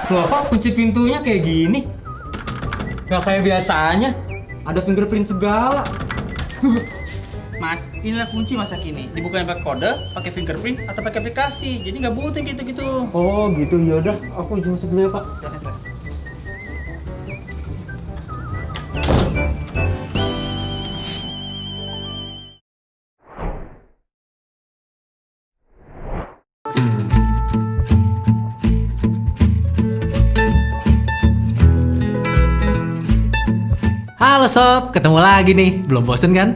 Loh, kok kunci pintunya kayak gini? Nggak kayak biasanya. Ada fingerprint segala. Mas, inilah kunci masa kini. Dibukanya pakai kode, pakai fingerprint, atau pakai aplikasi. Jadi nggak butuh gitu-gitu. Oh gitu, yaudah. Aku izin masuk dulu ya, Pak. Silakan, silakan. Halo sob, ketemu lagi nih. Belum bosen kan?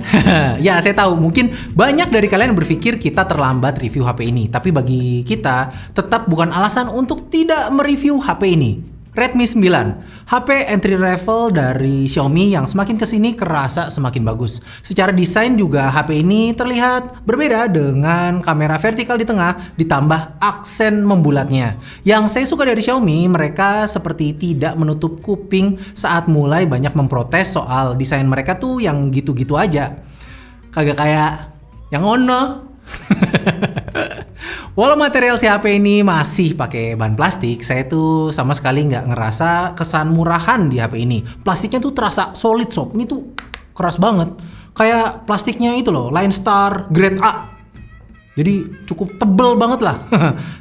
Ya, saya tahu mungkin banyak dari kalian berpikir kita terlambat review HP ini. Tapi bagi kita, tetap bukan alasan untuk tidak mereview HP ini. Redmi 9, HP entry level dari Xiaomi yang semakin kesini kerasa semakin bagus. Secara desain juga HP ini terlihat berbeda dengan kamera vertikal di tengah ditambah aksen membulatnya. Yang saya suka dari Xiaomi, mereka seperti tidak menutup kuping saat mulai banyak memprotes soal desain mereka tuh yang gitu-gitu aja. Kagak kayak yang ono. Walau material si HP ini masih pakai bahan plastik, saya tuh sama sekali nggak ngerasa kesan murahan di HP ini. Plastiknya tuh terasa solid sob, ini tuh keras banget. Kayak plastiknya itu loh, Line Star grade A. Jadi cukup tebel banget lah.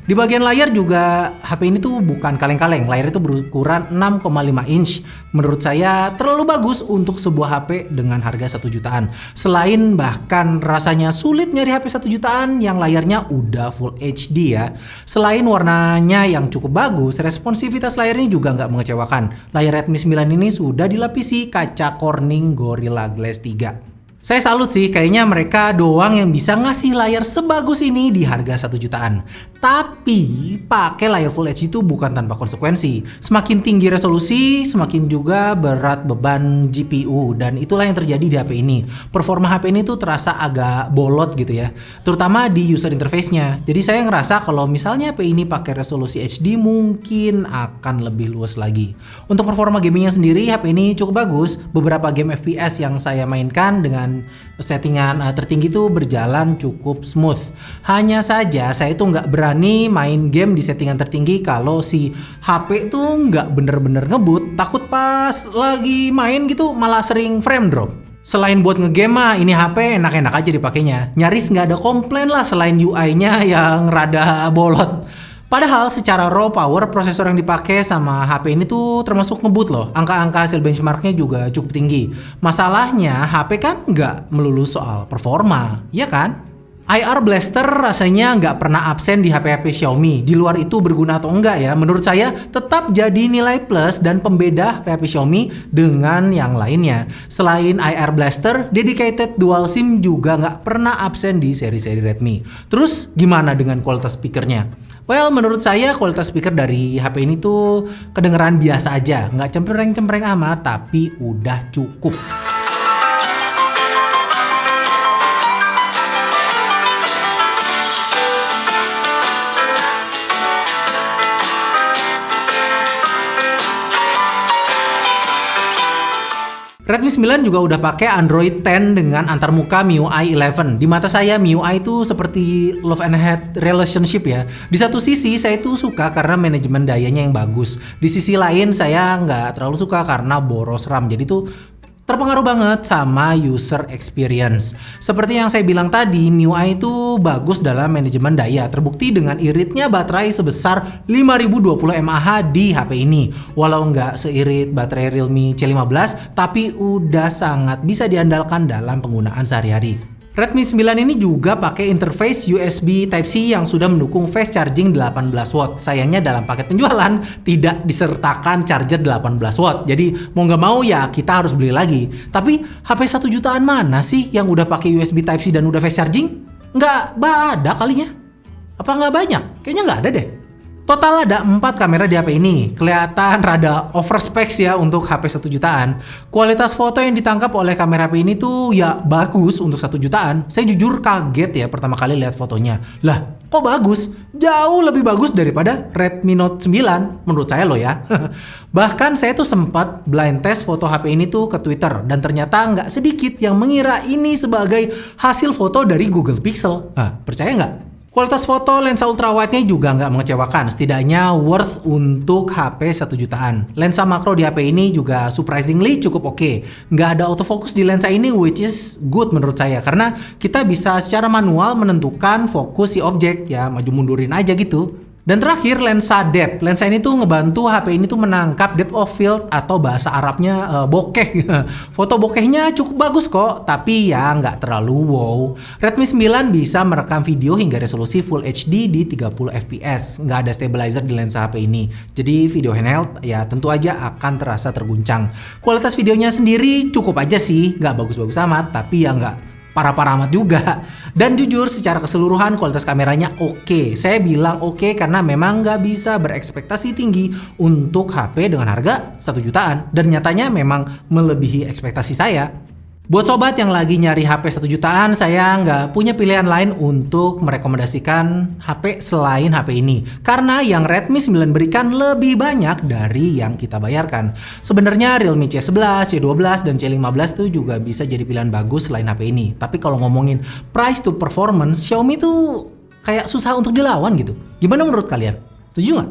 Di bagian layar juga HP ini tuh bukan kaleng-kaleng. Layar itu berukuran 6,5 inch. Menurut saya terlalu bagus untuk sebuah HP dengan harga 1 jutaan. Selain bahkan rasanya sulit nyari HP 1 jutaan yang layarnya udah Full HD ya. Selain warnanya yang cukup bagus, responsivitas layar ini juga nggak mengecewakan. Layar Redmi 9 ini sudah dilapisi kaca Corning Gorilla Glass 3. Saya salut sih, kayaknya mereka doang yang bisa ngasih layar sebagus ini di harga 1 jutaan. Tapi pakai layar Full HD itu bukan tanpa konsekuensi. Semakin tinggi resolusi, semakin juga berat beban GPU. Dan itulah yang terjadi di HP ini. Performa HP ini tuh terasa agak bolot gitu ya. Terutama di user interface-nya. Jadi saya ngerasa kalau misalnya HP ini pakai resolusi HD mungkin akan lebih luas lagi. Untuk performa gamingnya sendiri, HP ini cukup bagus. Beberapa game FPS yang saya mainkan dengan settingan tertinggi itu berjalan cukup smooth. Hanya saja saya itu nggak berani main game di settingan tertinggi kalau si HP tuh nggak bener-bener ngebut. Takut pas lagi main gitu malah sering frame drop. Selain buat ngegame mah ini HP enak-enak aja dipakainya. Nyaris nggak ada komplain lah selain UI-nya yang rada bolot. Padahal secara raw power prosesor yang dipakai sama HP ini tuh termasuk ngebut loh. Angka-angka hasil benchmarknya juga cukup tinggi. Masalahnya HP kan nggak melulu soal performa, ya kan? IR Blaster rasanya nggak pernah absen di HP-HP Xiaomi. Di luar itu berguna atau enggak ya, menurut saya tetap jadi nilai plus dan pembeda HP-HP Xiaomi dengan yang lainnya. Selain IR Blaster, dedicated dual SIM juga nggak pernah absen di seri-seri Redmi. Terus gimana dengan kualitas speakernya? Well, menurut saya kualitas speaker dari HP ini tuh kedengeran biasa aja. Nggak cempreng-cempreng amat, tapi udah cukup. Redmi 9 juga udah pakai Android 10 dengan antarmuka MIUI 11. Di mata saya MIUI itu seperti love and hate relationship ya. Di satu sisi saya itu suka karena manajemen dayanya yang bagus. Di sisi lain saya nggak terlalu suka karena boros RAM. Jadi tuh terpengaruh banget sama user experience. Seperti yang saya bilang tadi, MIUI itu bagus dalam manajemen daya. Terbukti dengan iritnya baterai sebesar 5020 mAh di HP ini. Walau nggak seirit baterai Realme C15, tapi udah sangat bisa diandalkan dalam penggunaan sehari-hari. Redmi 9 ini juga pakai interface USB Type-C yang sudah mendukung fast charging 18 watt. Sayangnya dalam paket penjualan tidak disertakan charger 18 watt. Jadi mau nggak mau ya kita harus beli lagi. Tapi HP 1 jutaan mana sih yang udah pakai USB Type-C dan udah fast charging? Nggak ada kalinya. Apa nggak banyak? Kayaknya nggak ada deh. Total ada 4 kamera di HP ini. Kelihatan rada over specs ya untuk HP 1 jutaan. Kualitas foto yang ditangkap oleh kamera HP ini tuh ya bagus untuk 1 jutaan. Saya jujur kaget ya pertama kali lihat fotonya. Lah, kok bagus? Jauh lebih bagus daripada Redmi Note 9 menurut saya loh ya. Bahkan saya tuh sempat blind test foto HP ini tuh ke Twitter dan ternyata nggak sedikit yang mengira ini sebagai hasil foto dari Google Pixel. Percaya nggak? Kualitas foto lensa ultrawide-nya juga nggak mengecewakan, setidaknya worth untuk HP 1 jutaan. Lensa makro di HP ini juga surprisingly cukup oke. Nggak ada autofocus di lensa ini, which is good menurut saya, karena kita bisa secara manual menentukan fokus si objek, ya maju mundurin aja gitu. Dan terakhir, lensa depth. Lensa ini tuh ngebantu HP ini tuh menangkap depth of field atau bahasa Arabnya bokeh. Foto bokehnya cukup bagus kok, tapi ya nggak terlalu wow. Redmi 9 bisa merekam video hingga resolusi Full HD di 30 fps. Nggak ada stabilizer di lensa HP ini. Jadi video handheld ya tentu aja akan terasa terguncang. Kualitas videonya sendiri cukup aja sih, nggak bagus-bagus amat, tapi ya nggak parah-parah amat juga. Dan jujur secara keseluruhan kualitas kameranya oke. Saya bilang oke karena memang nggak bisa berekspektasi tinggi untuk HP dengan harga 1 jutaan. Dan nyatanya memang melebihi ekspektasi saya. Buat sobat yang lagi nyari HP 1 jutaan, saya nggak punya pilihan lain untuk merekomendasikan HP selain HP ini. Karena yang Redmi 9 berikan lebih banyak dari yang kita bayarkan. Sebenarnya Realme C11, C12, dan C15 tuh juga bisa jadi pilihan bagus selain HP ini. Tapi kalau ngomongin price to performance, Xiaomi tuh kayak susah untuk dilawan gitu. Gimana menurut kalian? Setuju nggak?